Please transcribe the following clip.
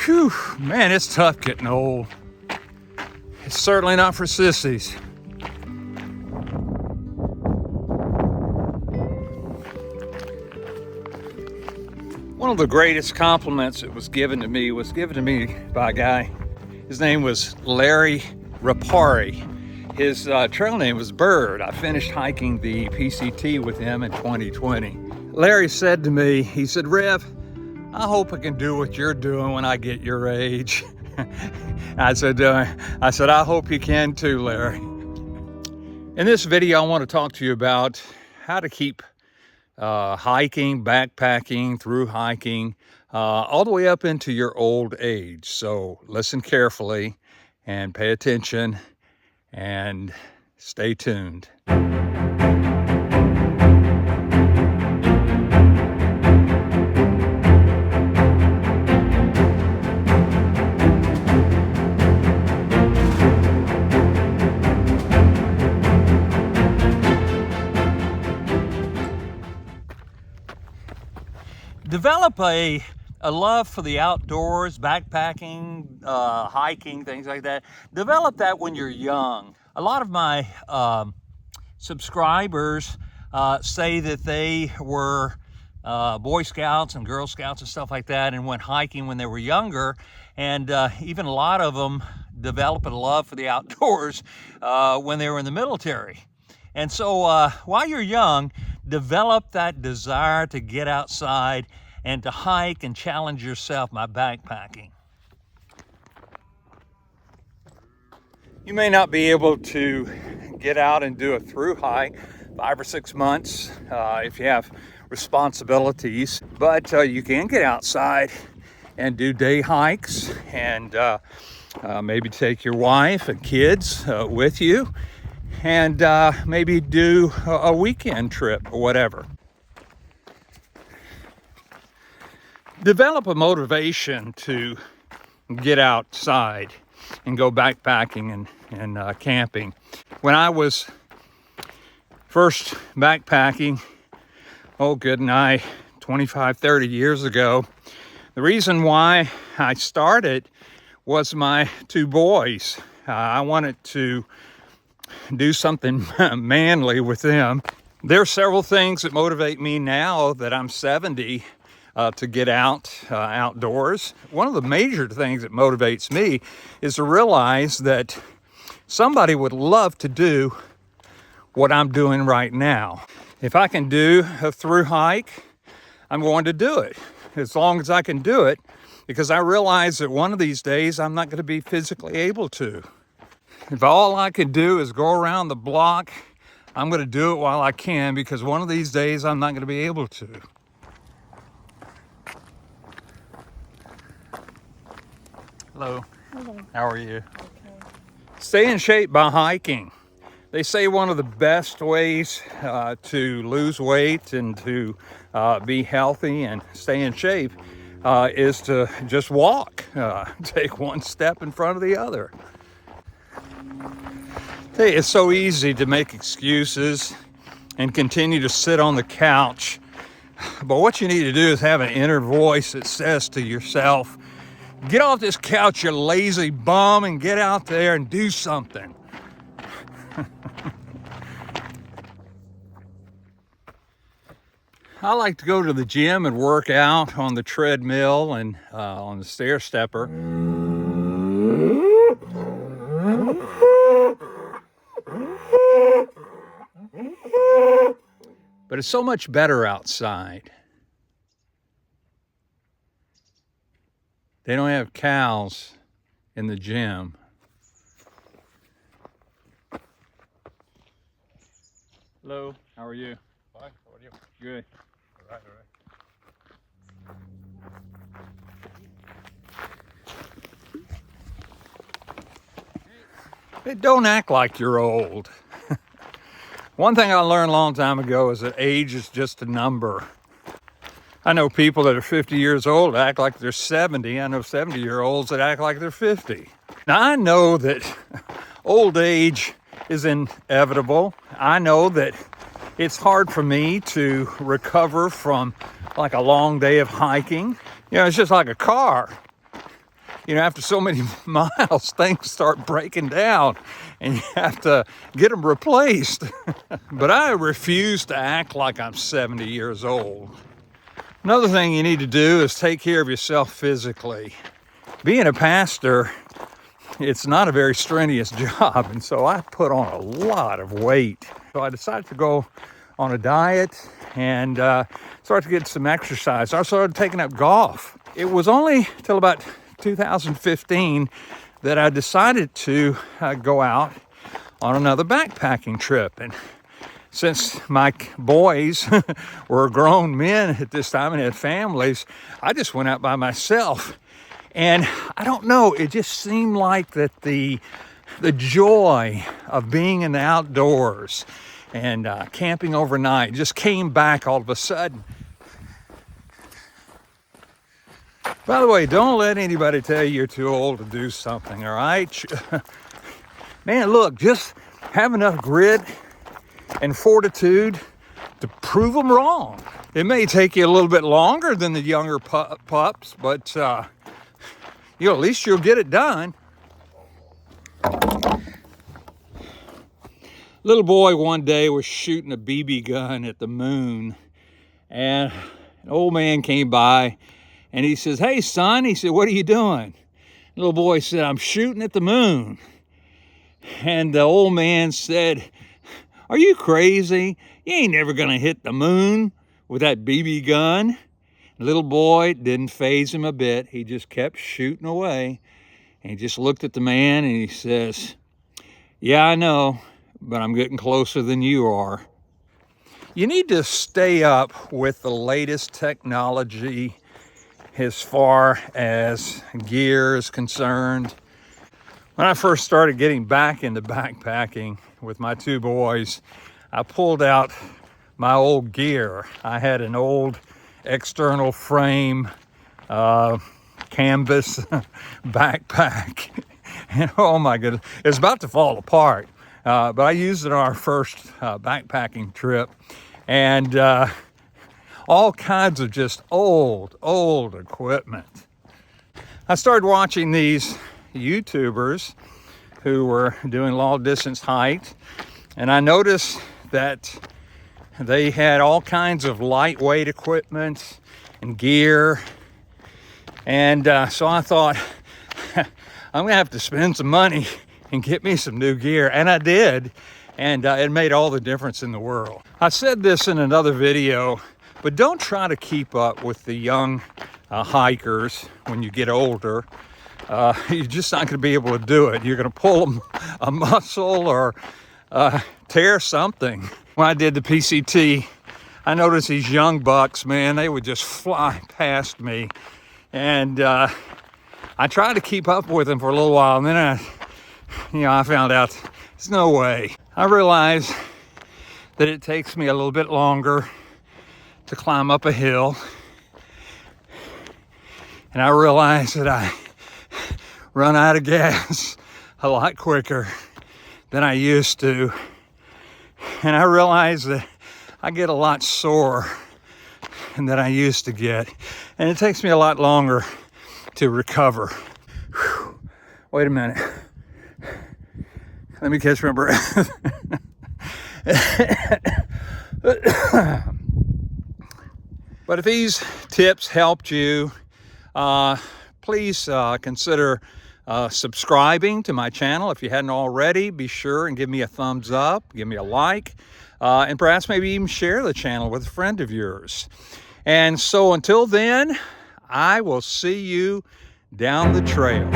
Whew, man, it's tough getting old. It's certainly not for sissies. One of the greatest compliments that was given to me by a guy. His name was Larry Rapari. His trail name was Bird. I finished hiking the PCT with him in 2020. Larry said to me, he said, "Rev, I hope I can do what you're doing when I get your age." I said, I hope you can too, Larry. In this video, I want to talk to you about how to keep hiking, backpacking, through hiking, all the way up into your old age. So listen carefully and pay attention and stay tuned. Develop a love for the outdoors, backpacking, hiking, things like that. Develop that when you're young. A lot of my subscribers say that they were Boy Scouts and Girl Scouts and stuff like that and went hiking when they were younger. And even a lot of them developed a love for the outdoors when they were in the military. And so while you're young, develop that desire to get outside and to hike and challenge yourself by backpacking. You may not be able to get out and do a through hike 5 or 6 months if you have responsibilities, but you can get outside and do day hikes and maybe take your wife and kids with you and maybe do a weekend trip or whatever. Develop a motivation to get outside and go backpacking and camping. When I was first backpacking, 25, 30 years ago, the reason why I started was my 2 boys. I wanted to do something manly with them. There are several things that motivate me now that I'm 70 to get outdoors. One of the major things that motivates me is to realize that somebody would love to do what I'm doing right now. If I can do a through hike, I'm going to do it as long as I can do it, because I realize that one of these days I'm not going to be physically able to. If all I can do is go around the block, I'm going to do it while I can, because one of these days I'm not going to be able to. Hello. Hello. How are you? Okay. Stay in shape by hiking. They say one of the best ways to lose weight and to be healthy and stay in shape is to just walk. Take one step in front of the other. Hey, it's so easy to make excuses and continue to sit on the couch. But what you need to do is have an inner voice that says to yourself, "Get off this couch, you lazy bum, and get out there and do something." I like to go to the gym and work out on the treadmill and on the stair stepper. But it's so much better outside. They don't have cows in the gym. Hello, how are you? Fine, how are you? Good. All right. Hey, don't act like you're old. One thing I learned a long time ago is that age is just a number. I know people that are 50 years old that act like they're 70. I know 70-year-olds that act like they're 50. Now, I know that old age is inevitable. I know that it's hard for me to recover from like a long day of hiking. You know, it's just like a car. you know, after so many miles, things start breaking down and you have to get them replaced. But I refuse to act like I'm 70 years old. Another thing you need to do is take care of yourself physically. Being a pastor, it's not a very strenuous job, and so I put on a lot of weight. So I decided to go on a diet and start to get some exercise. I started taking up golf. It was only till about 2015 that I decided to go out on another backpacking trip. And since my boys were grown men at this time and had families, I just went out by myself. And I don't know, it just seemed like that the joy of being in the outdoors and camping overnight just came back all of a sudden. By the way, don't let anybody tell you you're too old to do something, all right? Man, look, just have enough grit and fortitude to prove them wrong. It may take you a little bit longer than the younger pups, but you know, at least you'll get it done. Little boy one day was shooting a BB gun at the moon, and an old man came by and he says, "Hey son," he said, "what are you doing?" Little boy said, "I'm shooting at the moon." And the old man said, "Are you crazy? You ain't never gonna hit the moon with that BB gun." The little boy didn't faze him a bit. He just kept shooting away. And he just looked at the man and he says, "Yeah, I know, but I'm getting closer than you are." You need to stay up with the latest technology as far as gear is concerned. When I first started getting back into backpacking with my two boys, I pulled out my old gear. I had an old external frame canvas backpack, and oh my goodness, it's about to fall apart. But I used it on our first backpacking trip, and all kinds of just old equipment. I started watching these YouTubers who were doing long distance hikes, and I noticed that they had all kinds of lightweight equipment and gear. And so I thought, I'm gonna have to spend some money and get me some new gear. And I did, and it made all the difference in the world. I said this in another video, but don't try to keep up with the young hikers when you get older. You're just not gonna be able to do it. You're gonna pull a muscle or tear something. When I did the PCT, I noticed these young bucks, man, they would just fly past me. And I tried to keep up with them for a little while, and then I found out there's no way. I realized that it takes me a little bit longer to climb up a hill. And I realized that I run out of gas a lot quicker than I used to. And I realized that I get a lot sore than I used to get. And it takes me a lot longer to recover. Whew. Wait a minute. Let me catch my breath. But if these tips helped you, please consider subscribing to my channel. If you hadn't already, be sure and give me a thumbs up, give me a like, and perhaps maybe even share the channel with a friend of yours. And so until then, I will see you down the trail.